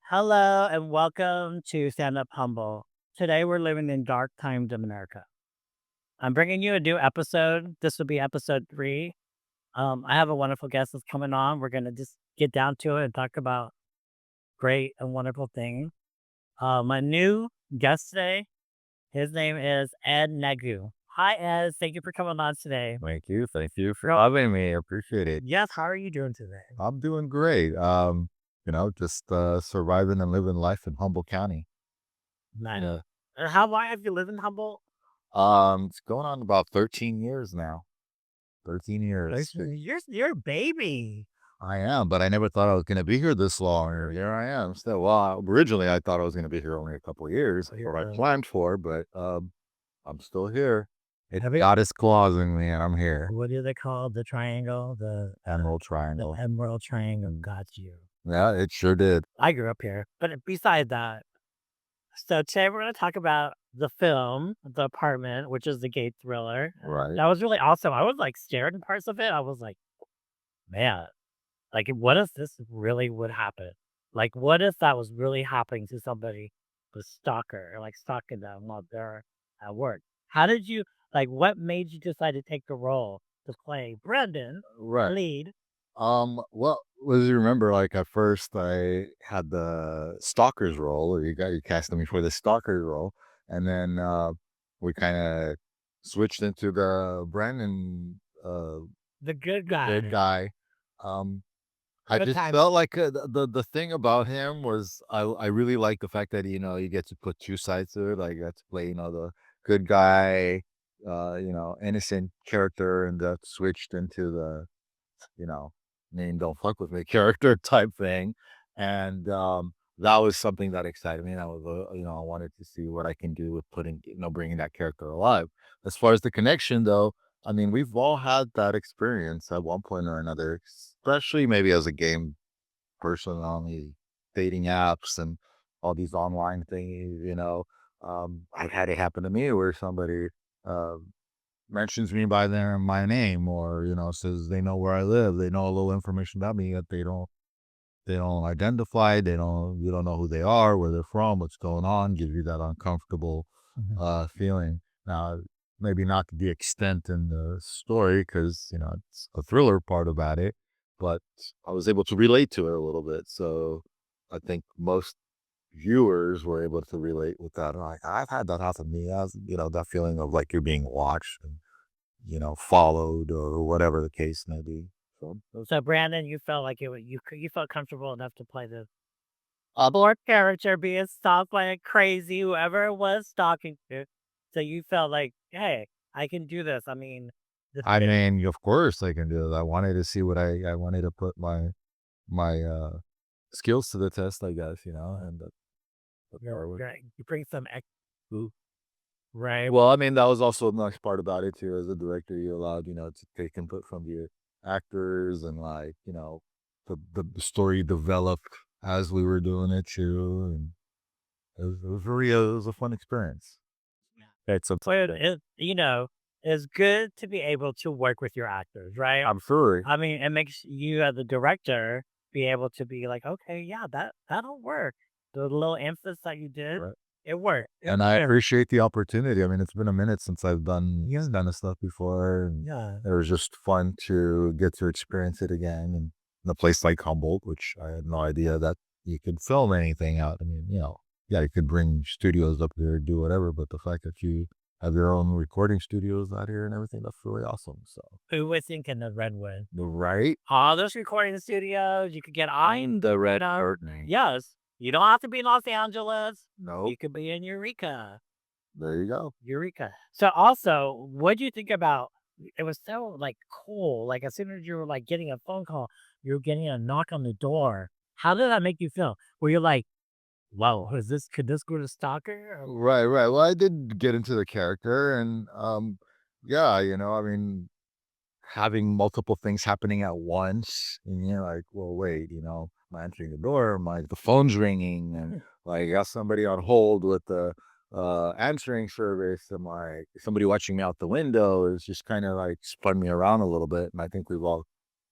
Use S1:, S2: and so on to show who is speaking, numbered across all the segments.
S1: Hello and welcome to Stand Up Humble. Today we're living in dark times in America. I'm bringing you a new episode. This will be episode 3. I have a wonderful guest that's coming on. We're gonna just get down to it and talk about great and wonderful things. My new guest today, his name is Ed Negu. Hi Ed, thank you for coming on today.
S2: Thank you. Thank you for having me. I appreciate it.
S1: Yes, how are you doing today?
S2: I'm doing great. Just surviving and living life in Humboldt County.
S1: Nice.
S2: Yeah.
S1: And how long have you lived in Humboldt?
S2: It's going on about 13 years now. 13 years.
S1: You're a baby.
S2: I am, but I never thought I was going to be here this long. Here I am. Still, well, originally I thought I was going to be here only a couple of years, or I planned for, but I'm still here. It got its claws in me, and I'm here.
S1: What do they call the triangle? The
S2: Emerald Triangle.
S1: Emerald Triangle got you.
S2: Yeah, it sure did.
S1: I grew up here. But besides that, so today we're going to talk about the film, The Apartment, which is the gay thriller.
S2: Right.
S1: That was really awesome. I was like staring at parts of it. I was like, man, like what if this really would happen? Like what if that was really happening to somebody with stalker or like stalking them while they're at work? How did you what made you decide to take the role to play Brendan,
S2: Right.
S1: lead?
S2: Well, as you remember, like at first I had the stalker's role, or you casted me for the stalker's role, and then we kind of switched into the Brandon
S1: The good guy.
S2: good guy. Um, I
S1: Good
S2: just
S1: time.
S2: felt like the thing about him was I really like the fact that you get to put two sides to it. Like you get to play the good guy, innocent character, and that switched into the you know, name don't fuck with me character type thing. And that was something that excited me. And I was, I wanted to see what I can do with bringing that character alive. As far as the connection, though, I mean, we've all had that experience at one point or another, especially maybe as a game person on the dating apps and all these online things. I've had it happen to me where somebody, um, mentions me by my name, or says they know where I live, they know a little information about me that they don't identify, you don't know who they are, where they're from, what's going on, gives you that uncomfortable feeling. Now, maybe not to the extent in the story, because it's a thriller part about it, but I was able to relate to it a little bit. So I think most viewers were able to relate with that. Like, I've had that happen to me, as that feeling of like you're being watched and followed, or whatever the case may be. So,
S1: So Brandon, you felt like you felt comfortable enough to play the board character being stalked like crazy, whoever it was stalking you. So you felt like, hey, I can do this. I mean, this
S2: I
S1: is
S2: mean, of course I can do that. I wanted to see what I wanted to put my skills to the test, I guess, and the part was.
S1: you bring some ooh, right?
S2: Well, I mean, that was also a nice part about it too. As a director, you're allowed, to take input from the actors, and like, the story developed as we were doing it too, and it was a fun experience. It's a
S1: So it's good to be able to work with your actors, right?
S2: I'm sure.
S1: I mean, it makes you as a director be able to be like, okay, yeah, that'll work. The little emphasis that you did,
S2: Right.
S1: it worked.
S2: And I appreciate the opportunity. I mean, it's been a minute since I've done this stuff before, and
S1: Yeah.
S2: it was just fun to get to experience it again. And in a place like Humboldt, which I had no idea that you could film anything out. I mean, yeah, you could bring studios up there, do whatever, but the fact that you have your own recording studios out here and everything, that's really awesome. So,
S1: Who was thinking of Redwood?
S2: right?
S1: All those recording studios, you could get
S2: I'm the red Courtney.
S1: yes. You don't have to be in Los Angeles.
S2: Nope.
S1: You could be in Eureka.
S2: There you go.
S1: Eureka. So also, what do you think about it was so like cool. Like as soon as you were like getting a phone call, you were getting a knock on the door. How did that make you feel? Were you like, whoa, could this go to stalker?
S2: Right, right. Well, I did get into the character, and yeah, I mean, having multiple things happening at once, and you're like, well, wait, am I answering the door? The phone's ringing, and like I got somebody on hold with the answering service, and like somebody watching me out the window is just kind of like spun me around a little bit. And I think we've all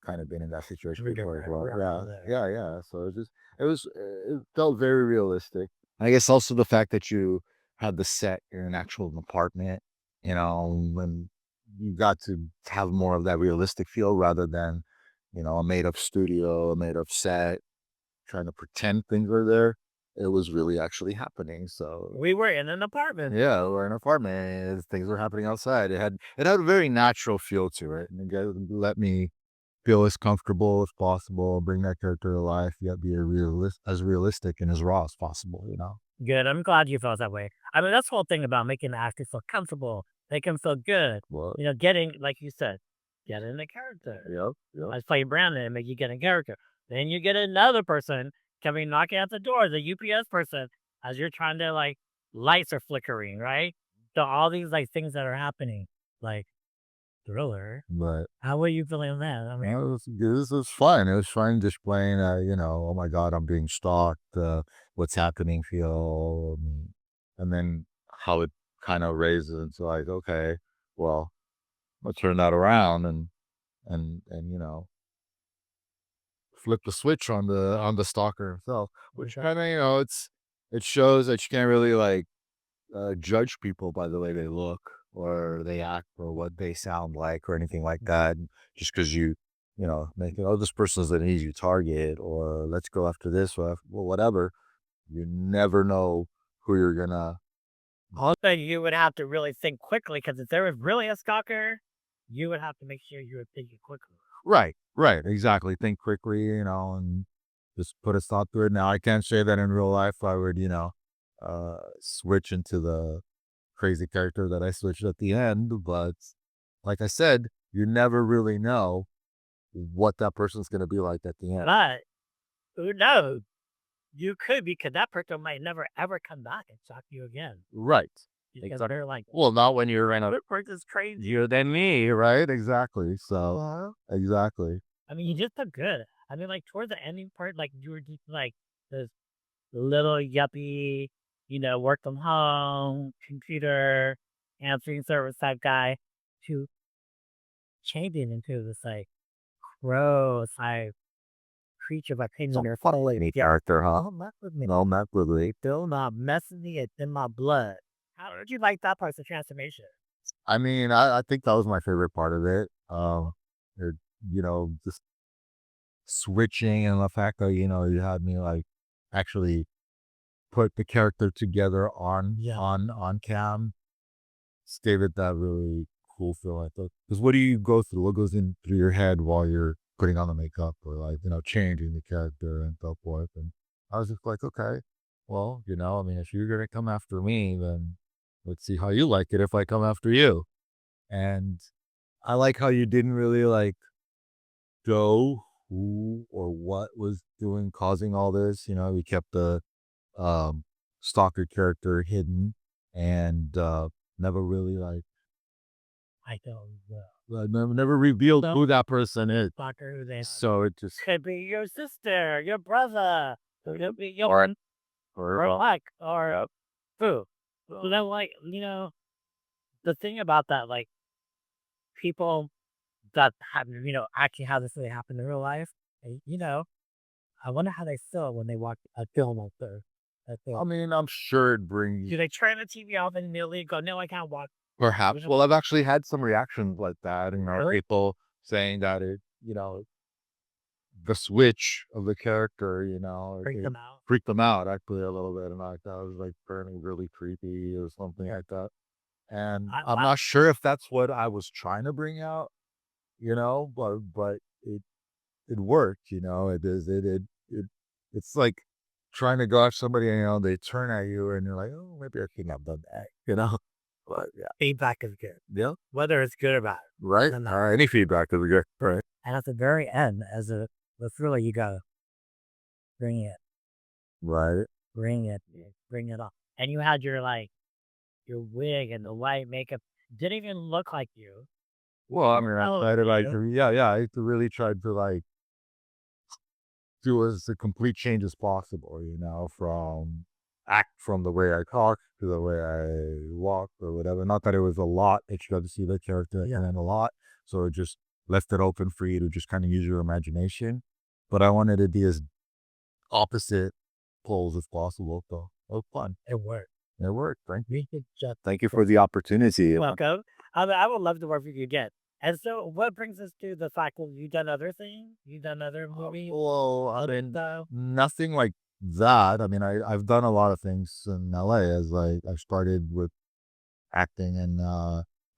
S2: kind of been in that situation
S1: We
S2: before as
S1: different.
S2: well.
S1: We're
S2: Yeah,
S1: all there.
S2: yeah, yeah. So it felt very realistic. I guess also the fact that you had the set in an actual apartment, when you got to have more of that realistic feel rather than, a made up studio, a made up set, trying to pretend things were there. It was really actually happening. So
S1: We were in an apartment.
S2: yeah, we're in an apartment. And things were happening outside. It had a very natural feel to it, and it let me feel as comfortable as possible, bring that character to life, yet be as realistic and as raw as possible.
S1: Good. I'm glad you felt that way. I mean, that's the whole thing about making the actor feel comfortable. They can feel good.
S2: Well,
S1: Getting, like you said, get in the character.
S2: yep, yep.
S1: I play Brandon and make you get in character. Then you get another person coming knocking at the door, the UPS person, as you're trying to like lights are flickering, right? So all these like things that are happening, like thriller.
S2: But
S1: How were you feeling that? I mean,
S2: this was fun. It was fun displaying, oh my God, I'm being stalked. What's happening? Feel, and then how it kind of raises into like, okay, well, let's turn that around and flip the switch on the stalker himself, which kind of it shows that you can't really like judge people by the way they look or they act or what they sound like or anything like that. Just because make it, oh, this person is an easy target or let's go after this or well, whatever. You never know who you're gonna.
S1: also you would have to really think quickly because if there was really a stalker, you would have to make sure you were thinking quickly.
S2: Right, right, exactly. Think quickly, and just put a stop to it. Now, I can't say that in real life I would, switch into the crazy character that I switched at the end, but like I said, you never really know what that person's gonna be like at the end.
S1: But who knows? You could because that person might never ever come back and stalk you again.
S2: Right.
S1: Because they're like,
S2: Well, not when you're in a
S1: this person's crazy.
S2: you than me, right? Exactly. So exactly.
S1: I mean, you just look good. I mean, like towards the ending part, like you were just like this little yuppie, work from home, computer, answering service type guy to changing into this like gross, like creature by painting on your
S2: Any character, huh?
S1: don't mess with me.
S2: No, not really.
S1: Still not messing me. It's in my blood. How did you like that part of the transformation?
S2: I mean, I think that was my favorite part of it. It, just switching and the fact that, you had me like actually put the character together on
S1: Yeah.
S2: on cam, just gave it that really cool feel. I thought, because what do you go through? What goes in through your head while you're putting on the makeup or like changing the character and so forth? And I was just like, okay, well, I mean, if you're gonna come after me, then let's see how you like it if I come after you. And I like how you didn't really like show who or what was causing all this. We kept the um stalker character hidden and never really like
S1: I don't know.
S2: never revealed who that person is.
S1: Fucker who they
S2: So it just
S1: could be your sister, your brother, could be your or like or who. Then like the thing about that like people that have actually how this really happened in real life. I wonder how they feel when they watch a film like this.
S2: I mean, I'm sure it brings
S1: Do they turn the TV off and immediately go, "No, I can't watch"?
S2: perhaps. Well, I've actually had some reactions like that,
S1: Really?
S2: people saying that the switch of the character,
S1: Freak
S2: it
S1: them out.
S2: freaked them out actually a little bit, and I thought it was like turning really creepy or something like that. And I'm
S1: Wow.
S2: not sure if that's what I was trying to bring out, but it worked, it's like trying to go at somebody and they turn at you and you're like, oh, maybe I shouldn't have done that, But yeah.
S1: Feedback is good,
S2: Yeah.
S1: whether it's good or bad.
S2: Right.
S1: No, no.
S2: All right. Any feedback is good. Right.
S1: And at the very end, as the thriller, you go, bring it,
S2: Right.
S1: bring it on. And you had your like your wig and the white makeup didn't even look like you.
S2: Well, I mean, I
S1: Oh,
S2: tried to like,
S1: you.
S2: yeah, I really tried to like do as a complete change as possible, from act from the way I talk to the way I walk or whatever. Not that it was a lot that you got to see the character and then a lot. So it just left it open for you to just kind of use your imagination. But I wanted to be as opposite poles as possible. So it was fun.
S1: It worked.
S2: It worked. Thank you.
S1: We could just
S2: Thank you for the opportunity.
S1: welcome. I would love to work with you again. And so, what brings us to the fact that you done other things? You done other movies?
S2: Well, I mean,
S1: So,
S2: nothing like that. I mean, I've done a lot of things in LA as I started with acting in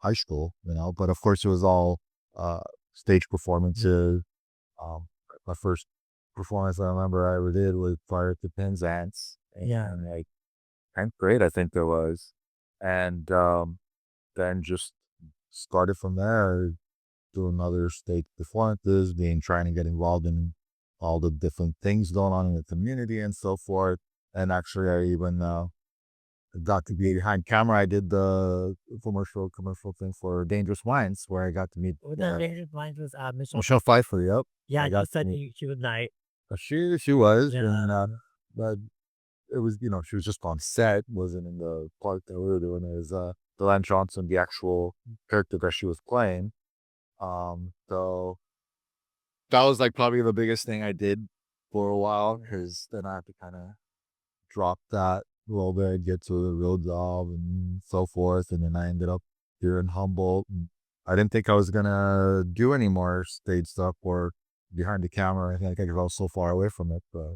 S2: high school, but of course it was all uh, stage performances. Um, my first performance I remember I ever did was Fire at the Penzance,
S1: yeah.
S2: and like 10th grade, I think there was, and then just started from there, doing other stage performances, being trying to get involved in all the different things going on in the community and so forth. And actually, I even got to be behind camera. I did the commercial thing for Dangerous Minds, where I got to meet
S1: With the Dangerous Minds was Michelle.
S2: Michelle Pfeiffer. Yep,
S1: Yeah,
S2: I
S1: you
S2: got to
S1: said
S2: meet.
S1: she was nice.
S2: She was,
S1: Yeah.
S2: and but it was she was just on set, wasn't in the part that we were doing. It was Delenn Johnson, the actual character that she was playing. So that was like probably the biggest thing I did for a while, because then I had to kind of drop that a little bit, get to the real job and so forth. And then I ended up here in Humboldt. And I didn't think I was gonna do any more stage stuff or behind the camera. I think I was so far away from it, but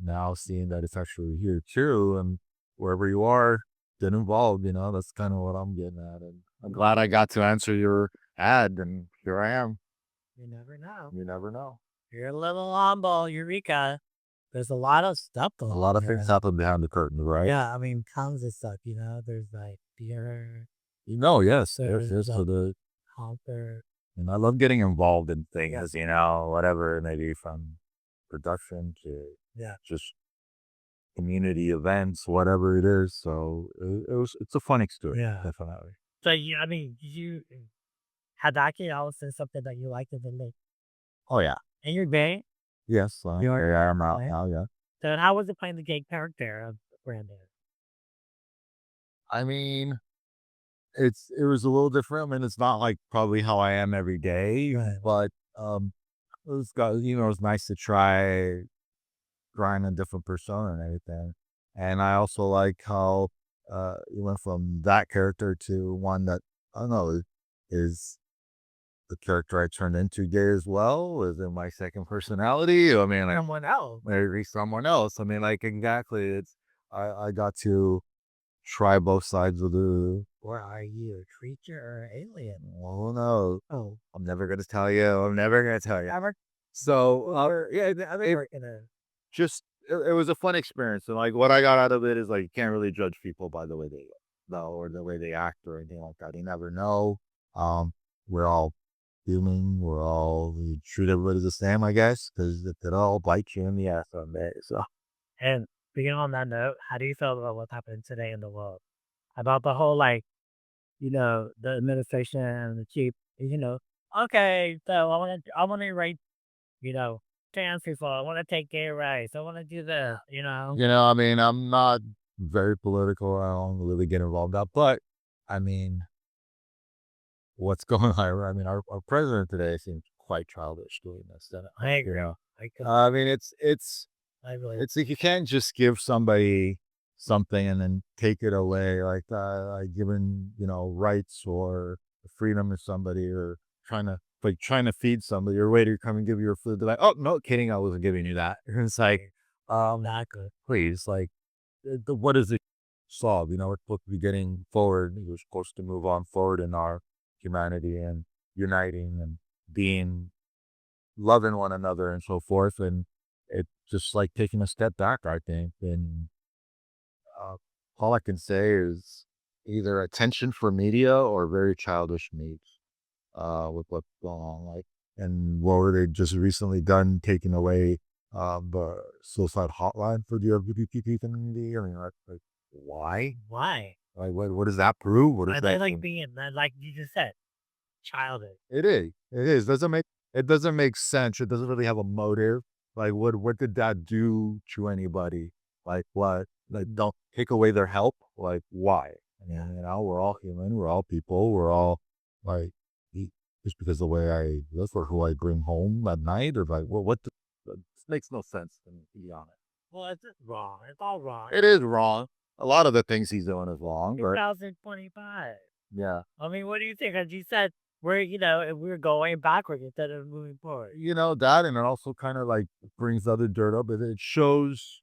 S2: now seeing that it's actually here too, and wherever you are, get involved. That's kind of what I'm getting at. And I'm glad I got to answer your ad, and here I am.
S1: You never know.
S2: You never know.
S1: You're a little humble, Eureka. There's a lot of stuff
S2: A
S1: going
S2: lot
S1: on
S2: of things
S1: here.
S2: happen behind the curtain, right?
S1: Yeah, I mean, tons of stuff. There's like beer,
S2: Yes,
S1: there's
S2: yes. So the
S1: concert.
S2: and I love getting involved in
S1: Yeah,
S2: things, whatever, maybe from production to
S1: yeah.
S2: just community events, whatever it is. So it's a fun experience,
S1: Yeah.
S2: definitely.
S1: So I mean, you had that kid always something that you liked to do,
S2: Oh yeah,
S1: and you're gay.
S2: yes,
S1: You're
S2: here I am out
S1: right.
S2: now. Yeah,
S1: So how was it playing the gay character of Brandon?
S2: I mean, it was a little different. I mean, it's not like probably how I am every day,
S1: Right.
S2: but it was nice to trying a different persona and everything. And I also like how you went from that character to one that I don't know is the character I turned into gay as well. Is it my second personality? I mean, like
S1: Someone else.
S2: maybe someone else. I mean, like exactly. I got to try both sides of the.
S1: Or are you a creature or an alien?
S2: Oh no,
S1: Oh,
S2: I'm never gonna tell you. I'm never gonna tell you.
S1: ever?
S2: So yeah,
S1: I think
S2: it,
S1: we're gonna.
S2: just it was a fun experience, and like what I got out of it is like you can't really judge people by the way they look, though, or the way they act or anything like that. You never know. We're all human. We treat everybody the same, I guess, because it could all bite you in the ass someday. So
S1: And being on that note, how do you feel about what's happening today in the world? About the whole like, the administration and the chief, okay, so I wanna write, you know, trans people, I wanna take gay rights, I wanna do this.
S2: I mean, I'm not very political. I don't really get involved in that, but I mean, what's going on? I mean, our president today seems quite childish doing this.
S1: I
S2: You
S1: agree.
S2: know,
S1: I could
S2: I mean,
S1: I really
S2: it's like you can't just give somebody something and then take it away like that, like giving, rights or freedom to somebody, or trying to feed somebody, or waiter come and give you your food. They're like, oh no, kidding, I wasn't giving you that. It's like,
S1: not good.
S2: please, like, what is it solve? We're supposed to be getting forward. We're supposed to move on forward in our humanity and uniting and being loving one another and so forth. And it's just like taking a step back, I think. And uh, all I can say is either attention for media or very childish needs with what's going on. Like, and what were they just recently done taking away the suicide hotline for the LGBT community? I mean, like why?
S1: Why?
S2: Like, what does that prove? What does
S1: I
S2: that
S1: like being like you just said, childish.
S2: It is. It is. It doesn't make sense. It doesn't really have a motive. Like what did that do to anybody? Like what? Like don't take away their help. Like why? I mean, we're all human, we're all people, we're all like just because the way I look or who I bring home at night or like, well, this makes no sense to me, to be honest.
S1: Well, it's just wrong. It's all wrong.
S2: It is wrong. A lot of the things he's doing is wrong, but
S1: 2025.
S2: yeah.
S1: I mean, what do you think? As you said, we're going backwards instead of moving forward.
S2: That and it also kind of like brings other dirt up. It shows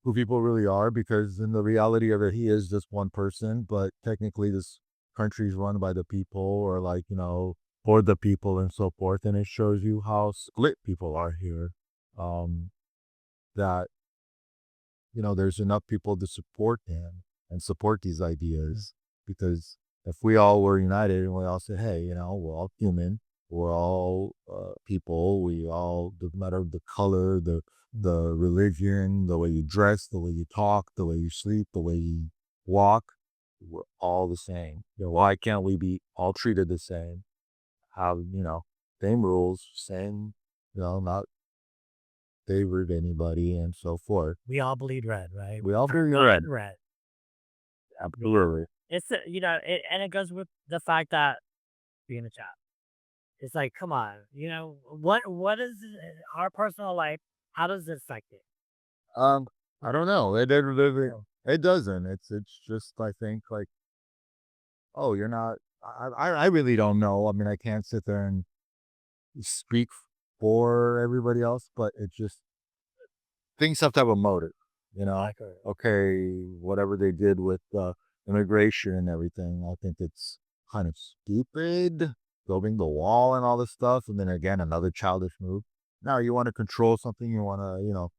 S2: who people really are because in the reality of it, he is just one person, but technically this country is run by the people or like, for the people and so forth. And it shows you how split people are here. Um, that there's enough people to support him and support these ideas because if we all were united and we all said, hey, we're all human, we're all people, we all, no matter the color, the religion, the way you dress, the way you talk, the way you sleep, the way you walk, we're all the same. Why can't we be all treated the same? Have, same rules, same, not favored anybody and so forth.
S1: We all bleed red, right?
S2: We all bleed
S1: Red.
S2: red.
S1: Red.
S2: Absolutely.
S1: It's and it goes with the fact that being a child. It's like, come on, what is our personal life? How does it affect it?
S2: I don't know. It doesn't. It's just I think like, oh, you're not. I really don't know. I mean, I can't sit there and speak for everybody else, but it just things have to have a motive.
S1: Exactly.
S2: Okay, whatever they did with immigration and everything, I think it's kind of stupid building the wall and all this stuff, and then again another childish move. Now you want to control something, you want to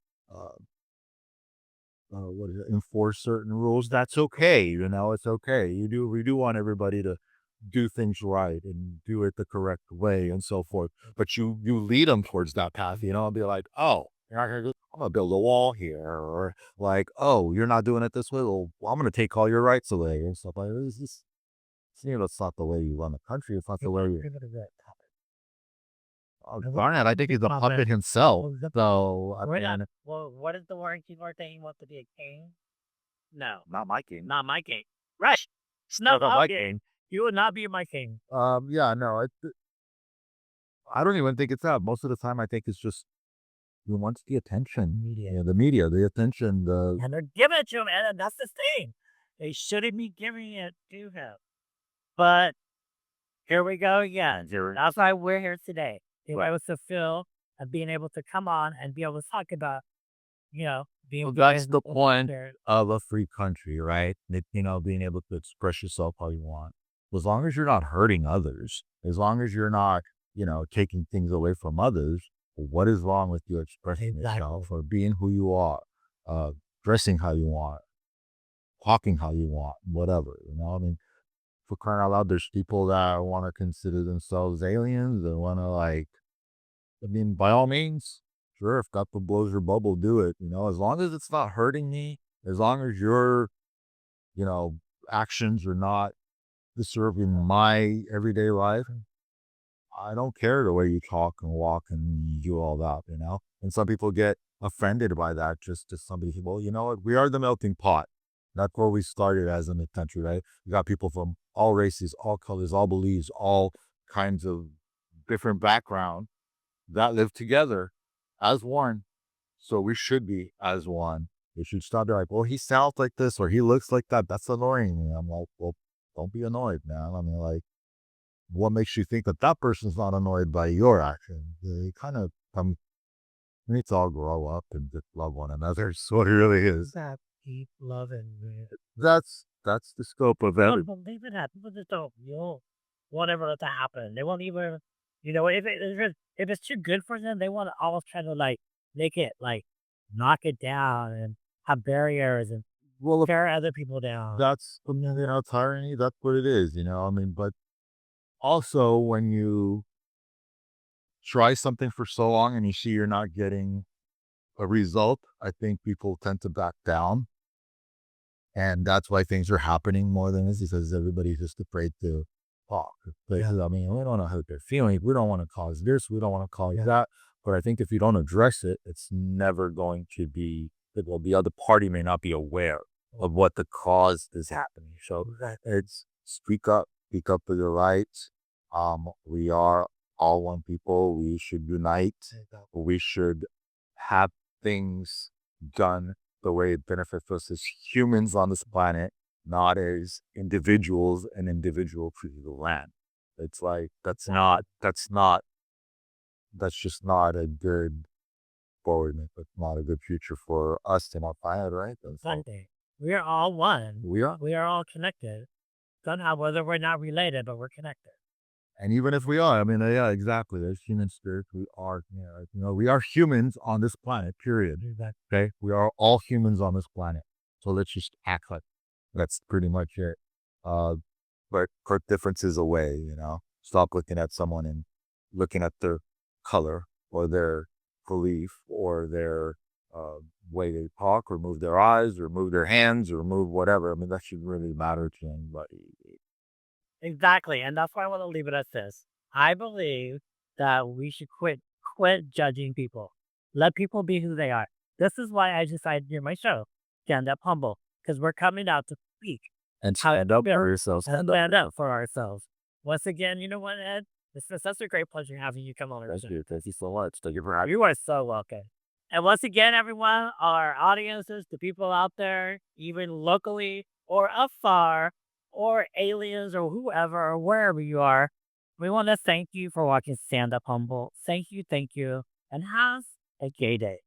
S2: uh, what is it, enforce certain rules. That's okay. It's okay. We do want everybody to do things right and do it the correct way and so forth. But you lead them towards that path, and be like, oh, you're not gonna I'm gonna build a wall here, or like, oh, you're not doing it this way. Well, I'm gonna take all your rights away and stuff like this. That's not the way you run the country. It's not the way you. Oh, Barnett, I think he's a puppet himself. So I mean,
S1: Well, what is the word you were saying? He wants to be a king? No,
S2: not my king.
S1: not my king. Right? It's not my king. You would not be my king.
S2: Yeah, no, I don't even think it's that. Most of the time, I think it's just he wants the attention.
S1: Media.
S2: Yeah, the media, the attention,
S1: And they're giving it to him, and that's the thing. They shouldn't be giving it to him. But here we go again. That's why we're here today. Being able to feel and being able to come on and be able to talk about, being
S2: Well, that's the point of a free country, right? Being able to express yourself how you want. As long as you're not hurting others, as long as you're not, taking things away from others, what is wrong with you expressing yourself or being who you are, dressing how you want, talking how you want, whatever, I mean, for crying out loud, there's people that want to consider themselves aliens. They want to I mean, by all means, sure, if God blows your bubble, do it. As long as it's not hurting me, as long as your, you know, actions are not disturbing my everyday life, I don't care the way you talk and walk and do all that. And some people get offended by that just as somebody, well, you know what? We are the melting pot. That's where we started as in the country, right? We got people from all races, all colors, all beliefs, all kinds of different background that live together as one. So we should be as one. We should stop there like, well, he sounds like this or he looks like that. That's annoying me. I'm like, well, don't be annoyed, man. I mean, like, what makes you think that that person's not annoyed by your actions? They kind of we need to all grow up and just love one another. So what it really is.
S1: That keep loving me.
S2: That's the scope of
S1: Don't
S2: everything.
S1: believe in that. People just don't, won't ever let that happen. They won't even, if it's too good for them, they want to always try to like make it like knock it down and have barriers and
S2: Well,
S1: tear other people down.
S2: that's tyranny. That's what it is. I mean, but also when you try something for so long and you see you're not getting a result, I think people tend to back down. And that's why things are happening more than this because everybody's just afraid to talk. Because, I mean, we don't know how they're feeling. We don't want to cause this. We don't want to cause that. But I think if you don't address it, it's never going to be, well, the other party may not be aware of what the cause is happening. So it's speak up for your rights. We are all one people. We should unite. We should have things done the way it benefits us as humans on this planet, not as individuals and individual pieces of land. It's like that's just not a good forward. That's not a good future for us and our planet, right? And so
S1: Sunday. We are all one.
S2: we are.
S1: We are all connected. Somehow, whether we're not related, but we're connected.
S2: And even if we are, I mean, yeah, exactly. There's human spirits. We are, we are humans on this planet, period.
S1: Exactly.
S2: Okay. We are all humans on this planet. So let's just act like that's pretty much it. Uh, but put differences away, stop looking at someone and looking at their color or their belief or their uh, way they talk or move their eyes or move their hands or move whatever. I mean, that should really matter to anybody.
S1: Exactly. And that's why I want to leave it at this. I believe that we should quit judging people. Let people be who they are. This is why I decided to do my show, Stand Up Humble, because we're coming out to speak.
S2: And
S1: How
S2: stand up
S1: we
S2: for
S1: are
S2: yourself.
S1: stand up for ourselves. Once again, you know what, Ed? It's been such a great pleasure having you come on our show.
S2: Thank you so much. Thank you for having
S1: You are so welcome. And once again, everyone, our audiences, the people out there, even locally or afar, or aliens or whoever or wherever you are, we want to thank you for watching Stand Up Humble. Thank you, and have a gay day.